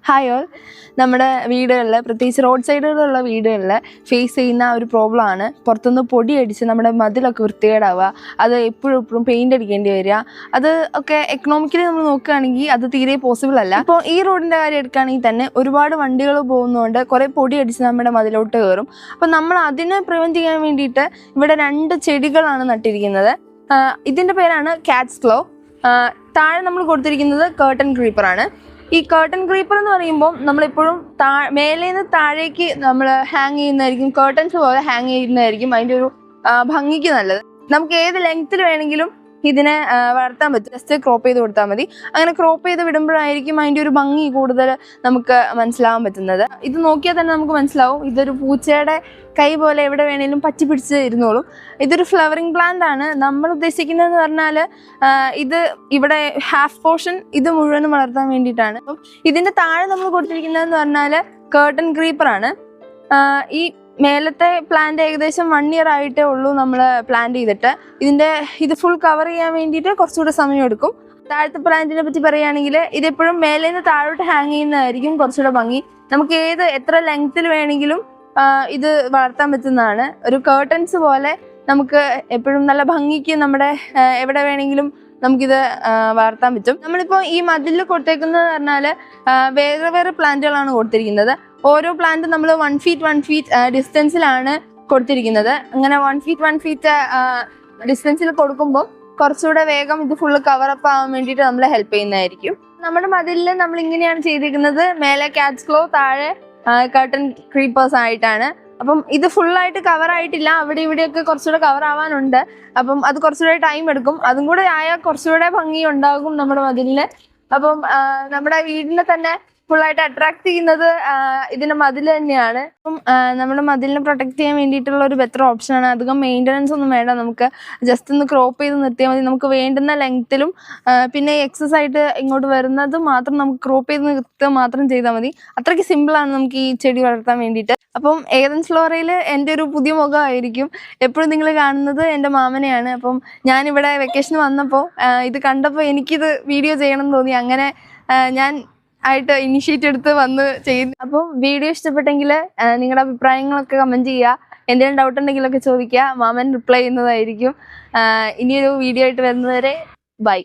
Hi all. നമ്മുടെ വീടുകളിൽ, പ്രത്യേകിച്ച് റോഡ് സൈഡുകളിലുള്ള വീടുകളിൽ ഫേസ് ചെയ്യുന്ന ഒരു പ്രോബ്ലമാണ് പുറത്തുനിന്ന് പൊടി അടിച്ച് നമ്മുടെ മതിലൊക്കെ വൃത്തികേടാവുക. അത് എപ്പോഴും പെയിൻ്റ് അടിക്കേണ്ടി വരിക. അത് ഒക്കെ എക്കണോമിക്കലി നമ്മൾ നോക്കുകയാണെങ്കിൽ അത് തീരെ പോസിബിൾ അല്ല. ഇപ്പോൾ ഈ റോഡിൻ്റെ കാര്യം എടുക്കുകയാണെങ്കിൽ തന്നെ ഒരുപാട് വണ്ടികൾ പോകുന്നതുകൊണ്ട് കുറേ പൊടി അടിച്ച് നമ്മുടെ മതിലോട്ട് കയറും. അപ്പോൾ നമ്മൾ അതിനെ പ്രിവെൻറ്റ് ചെയ്യാൻ വേണ്ടിയിട്ട് ഇവിടെ 2 ചെടികളാണ് നട്ടിരിക്കുന്നത്. ഇതിൻ്റെ പേരാണ് കാറ്റ്സ് ക്ലോ. താഴെ നമ്മൾ കൊടുത്തിരിക്കുന്നത് കേർട്ടൻ ക്രീപ്പറാണ്. ഈ കേർട്ടൻ ക്രീപ്പർ എന്ന് പറയുമ്പോൾ നമ്മളെപ്പോഴും മേലേന്ന് താഴേക്ക് നമ്മൾ ഹാങ് ചെയ്യുന്നതായിരിക്കും, കേർട്ടൻസ് പോലെ ഹാങ് ചെയ്യുന്നതായിരിക്കും അതിൻ്റെ ഒരു ഭംഗിക്ക് നല്ലത്. നമുക്ക് ഏത് ലെങ്ത്തിൽ വേണമെങ്കിലും ഇതിനെ വളർത്താൻ പറ്റും. ജസ്റ്റ് ക്രോപ്പ് ചെയ്ത് കൊടുത്താൽ മതി. അങ്ങനെ ക്രോപ്പ് ചെയ്ത് വിടുമ്പോഴായിരിക്കും അതിൻ്റെ ഒരു ഭംഗി കൂടുതൽ നമുക്ക് മനസ്സിലാവാൻ പറ്റുന്നത്. ഇത് നോക്കിയാൽ തന്നെ നമുക്ക് മനസ്സിലാവും ഇതൊരു പൂച്ചയുടെ കൈ പോലെ എവിടെ വേണേലും പറ്റി പിടിച്ച് ഇരുന്നോളും. ഇതൊരു ഫ്ലവറിങ് പ്ലാന്റ് ആണ്. നമ്മൾ ഉദ്ദേശിക്കുന്നതെന്ന് പറഞ്ഞാൽ ഇത് ഇവിടെ ഹാഫ് പോർഷൻ ഇത് മുഴുവനും വളർത്താൻ വേണ്ടിയിട്ടാണ്. അപ്പം ഇതിൻ്റെ താഴെ നമ്മൾ കൊടുത്തിരിക്കുന്നതെന്ന് പറഞ്ഞാൽ കേർട്ടൻ ക്രീപ്പറാണ്. ഈ മേലത്തെ പ്ലാന്റ് ഏകദേശം 1 year ആയിട്ടേ ഉള്ളൂ നമ്മൾ പ്ലാന്റ് ചെയ്തിട്ട്. ഇത് ഫുൾ കവർ ചെയ്യാൻ വേണ്ടിയിട്ട് കുറച്ചുകൂടെ സമയം എടുക്കും. താഴത്തെ പ്ലാന്റിനെ പറ്റി പറയുകയാണെങ്കിൽ ഇതെപ്പോഴും മേലെ നിന്ന് താഴോട്ട് ഹാങ് ചെയ്യുന്നതായിരിക്കും കുറച്ചുകൂടെ ഭംഗി. നമുക്ക് എത്ര ലെങ്ത്തിൽ വേണമെങ്കിലും ഇത് വളർത്താൻ പറ്റുന്നതാണ്. ഒരു കേർട്ടൻസ് പോലെ നമുക്ക് എപ്പോഴും നല്ല ഭംഗിക്ക് നമ്മുടെ എവിടെ വേണമെങ്കിലും നമുക്കിത് വളർത്താൻ പറ്റും. നമ്മളിപ്പോൾ ഈ മതിലിൽ കൊടുത്തേക്കുന്നത് പറഞ്ഞാൽ വേറെ പ്ലാന്റുകളാണ് കൊടുത്തിരിക്കുന്നത്. ഓരോ പ്ലാന്റും നമ്മൾ 1 feet ഡിസ്റ്റൻസിലാണ് കൊടുത്തിരിക്കുന്നത്. അങ്ങനെ 1 feet ഡിസ്റ്റൻസിൽ കൊടുക്കുമ്പോൾ കുറച്ചുകൂടെ വേഗം ഇത് ഫുള്ള് കവറപ്പ് ആവാൻ വേണ്ടിയിട്ട് നമ്മളെ ഹെൽപ്പ് ചെയ്യുന്നതായിരിക്കും. നമ്മുടെ മതിലിൽ നമ്മൾ ഇങ്ങനെയാണ് ചെയ്തിരിക്കുന്നത്. മേലെ കാറ്റ്സ് ക്ലോ, താഴെ കർട്ടൻ ക്രീപ്പേഴ്സ് ആയിട്ടാണ്. അപ്പം ഇത് ഫുള്ളായിട്ട് കവർ ആയിട്ടില്ല. അവിടെ ഇവിടെയൊക്കെ കുറച്ചുകൂടെ കവർ ആവാനുണ്ട്. അപ്പം അത് കുറച്ചുകൂടെ ടൈം എടുക്കും. അതും കൂടെ ആയാൽ കുറച്ചുകൂടെ ഭംഗി ഉണ്ടാകും നമ്മുടെ മതിലിന്. അപ്പം നമ്മുടെ വീടിനെ തന്നെ ഫുള്ളായിട്ട് അട്രാക്ട് ചെയ്യുന്നത് ഇതിൻ്റെ മതിൽ തന്നെയാണ്. അപ്പം നമ്മുടെ മതിലിനെ പ്രൊട്ടക്ട് ചെയ്യാൻ വേണ്ടിയിട്ടുള്ള ഒരു ബെറ്റർ ഓപ്ഷനാണ്. അധികം മെയിൻ്റനൻസ് ഒന്നും വേണ്ട. നമുക്ക് ജസ്റ്റ് ഒന്ന് ക്രോപ്പ് ചെയ്ത് നിർത്തിയാൽ മതി. നമുക്ക് വേണ്ടുന്ന ലെങ്ത്തിലും പിന്നെ എക്സസ് ആയിട്ട് ഇങ്ങോട്ട് വരുന്നത് മാത്രം നമുക്ക് ക്രോപ്പ് ചെയ്ത് നിർത്തുക മാത്രം ചെയ്താൽ മതി. അത്രയ്ക്ക് സിമ്പിളാണ് നമുക്ക് ഈ ചെടി വളർത്താൻ വേണ്ടിയിട്ട്. അപ്പം ഏതൻസ് ഫ്ലോറയിൽ എൻ്റെ ഒരു പുതിയ മുഖമായിരിക്കും എപ്പോഴും നിങ്ങൾ കാണുന്നത് എൻ്റെ മാമനെയാണ്. അപ്പം ഞാനിവിടെ വെക്കേഷന് വന്നപ്പോൾ ഇത് കണ്ടപ്പോൾ എനിക്കിത് വീഡിയോ ചെയ്യണം എന്ന് തോന്നി. അങ്ങനെ ഞാൻ ഇനിഷ്യേറ്റ് എടുത്ത് വന്ന് ചെയ്യുന്നു. അപ്പം വീഡിയോ ഇഷ്ടപ്പെട്ടെങ്കിൽ നിങ്ങളുടെ അഭിപ്രായങ്ങളൊക്കെ കമൻറ്റ് ചെയ്യുക. എന്തെങ്കിലും ഡൗട്ട് ഉണ്ടെങ്കിലൊക്കെ ചോദിക്കുക. മാമൻ റിപ്ലൈ ചെയ്യുന്നതായിരിക്കും. ഇനിയൊരു വീഡിയോ ആയിട്ട് വരുന്നതുവരെ ബൈ.